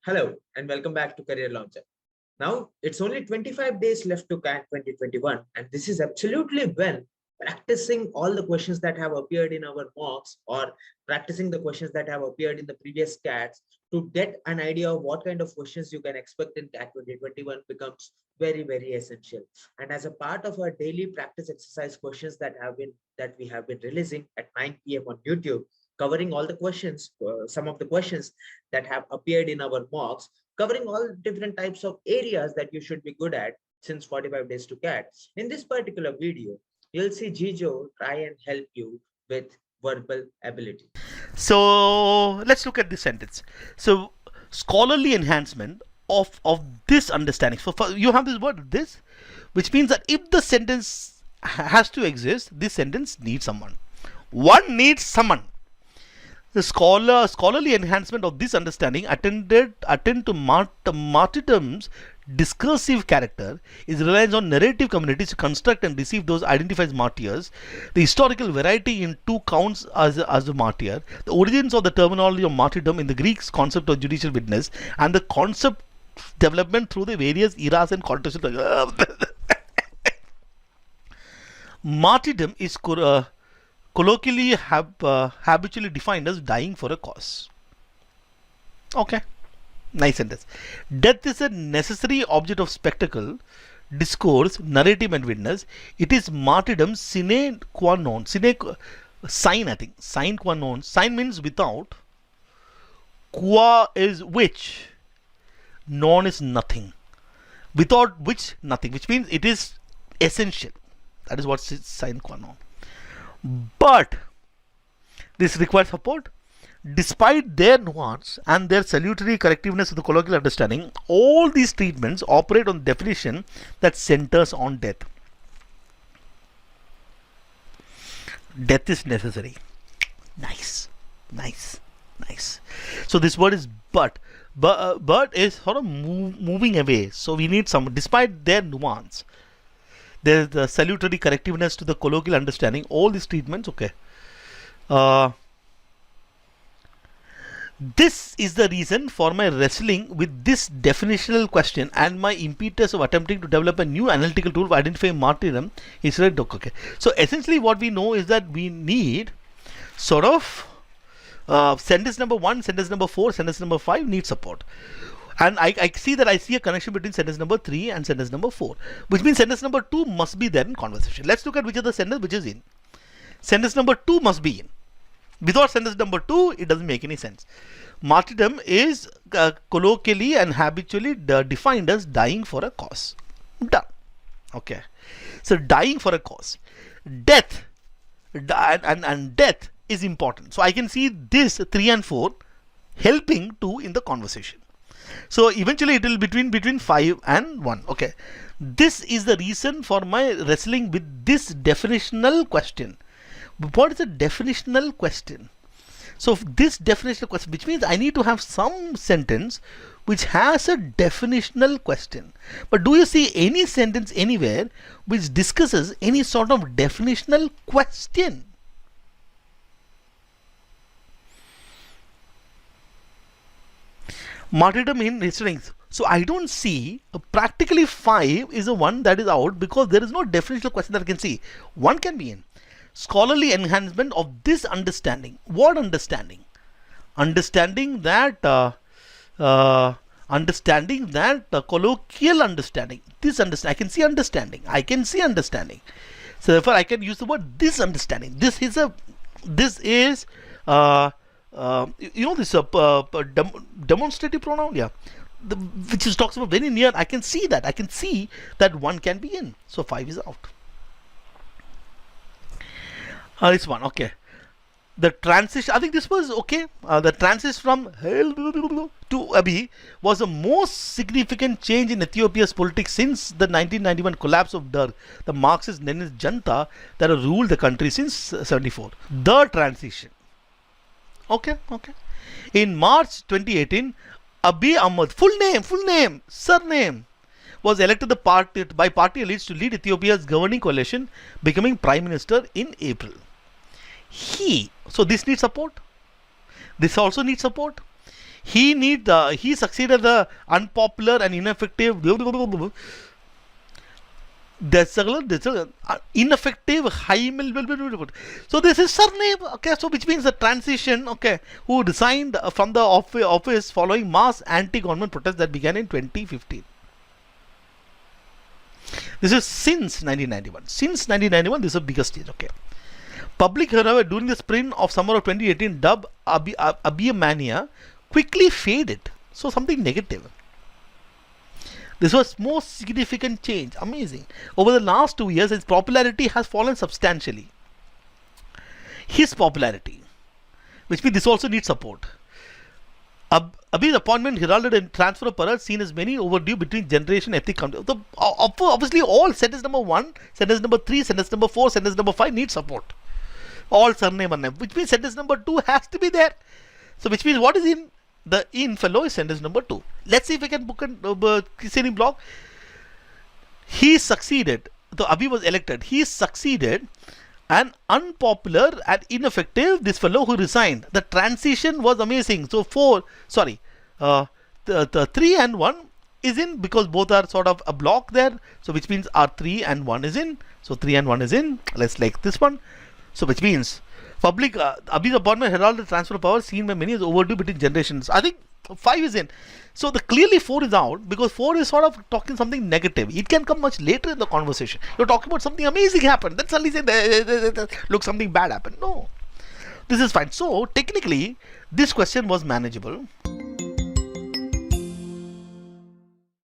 Hello and welcome back to Career Launcher. Now, it's only 25 days left to CAT 2021, and this is absolutely when practicing all the questions that have appeared in our mocks or practicing the questions that have appeared in the previous CATs to get an idea of what kind of questions you can expect in CAT 2021 becomes very, very essential. And as a part of our daily practice exercise questions that we have been releasing at 9 p.m. on YouTube, covering all the questions, some of the questions that have appeared in our mocks, covering all different types of areas that you should be good at since 45 days to CAT. In this particular video, you'll see Jijo try and help you with verbal ability. So let's look at this sentence. So scholarly enhancement of this understanding. So you have this word this, which means that if the sentence has to exist, this sentence needs someone. One needs someone. The scholarly enhancement of this understanding attend to martyrdom's discursive character is reliance on narrative communities to construct and receive those identified as martyrs. The historical variety in two counts as a martyr, the origins of the terminology of martyrdom in the Greek concept of judicial witness, and the concept development through the various eras and contexts. Martyrdom is colloquially habitually defined as dying for a cause. Okay, nice sentence. Death is a necessary object of spectacle, discourse, narrative, and witness. It is martyrdom sine qua non. Sine qua non. Sine means without. Qua is which. Non is nothing. Without which, nothing. Which means it is essential. That is what sine qua non. But this requires support. Despite their nuance and their salutary correctiveness of the colloquial understanding, all these treatments operate on definition that centers on death. Death is necessary. Nice. So this word is but is sort of moving away. So we need some, despite their nuance, there's the salutary correctiveness to the colloquial understanding. All these treatments, okay. This is the reason for my wrestling with this definitional question and my impetus of attempting to develop a new analytical tool for identifying martyrdom is right. Okay. So essentially, what we know is that we need sort of sentence number 1, sentence number 4, sentence number 5 need support. And I see a connection between sentence number 3 and sentence number 4, which means sentence number 2 must be there in conversation. Let's look at which of the sentence which is in. Sentence number 2 must be in. Without sentence number 2, it doesn't make any sense. Martyrdom is colloquially and habitually defined as dying for a cause. Done. Okay. So dying for a cause. Death and death is important. So I can see this 3 and 4 helping 2 in the conversation. So eventually it will be between 5 and 1. Okay. This is the reason for my wrestling with this definitional question. What is a definitional question? So this definitional question, which means I need to have some sentence which has a definitional question. But do you see any sentence anywhere which discusses any sort of definitional question? Martyrdom in history. So I don't see, practically 5 is the one that is out because there is no definitional question that I can see. 1 can be in. Scholarly enhancement of this understanding. What understanding? Understanding that colloquial understanding. This understanding. I can see understanding. So therefore I can use the word this understanding. This is demonstrative pronoun, yeah, which talks about very near. I can see that 1 can be in. So 5 is out. This one, okay. The transition, I think this was okay. The transition from to Abiy was the most significant change in Ethiopia's politics since the 1991 collapse of Derg, the Marxist-Leninist junta that had ruled the country since 74. The transition. Okay. In March 2018, Abiy Ahmed, full name, surname, was elected by party elites to lead Ethiopia's governing coalition, becoming prime minister in April. He So this needs support. This also needs support. He succeeded the unpopular and ineffective. There's ineffective high. So this is surname. Okay, so which means the transition. Okay, who resigned from the office following mass anti-government protests that began in 2015. This is since 1991. Since 1991, this is the biggest stage. Okay. Public, however, during the spring of summer of 2018, dubbed Abhimanya, quickly faded. So something negative. This was most significant change. Amazing. Over the last 2 years, his popularity has fallen substantially. His popularity, which means this also needs support. Abhi's appointment heralded a transfer of power seen as many overdue between generation ethnic countries. So, obviously, all sentence number 1, sentence number 3, sentence number 4, sentence number 5 need support. All surname and name, which means sentence number 2 has to be there. So, which means what is in the fellow is sentence number 2. Let's see if we can book a Kiseni block. He succeeded. So, Abhi was elected. He succeeded. And unpopular and ineffective, this fellow who resigned. The transition was amazing. So 3 and 1 is in because both are sort of a block there. So which means R3 and 1 is in. So 3 and 1 is in. Let's like this one. So which means public Abhi's appointment heralded transfer of power seen by many as overdue between generations. I think 5 is in. So the clearly 4 is out because 4 is sort of talking something negative. It can come much later in the conversation. You're talking about something amazing happened. Then suddenly say, look, something bad happened. No. This is fine. So technically, this question was manageable.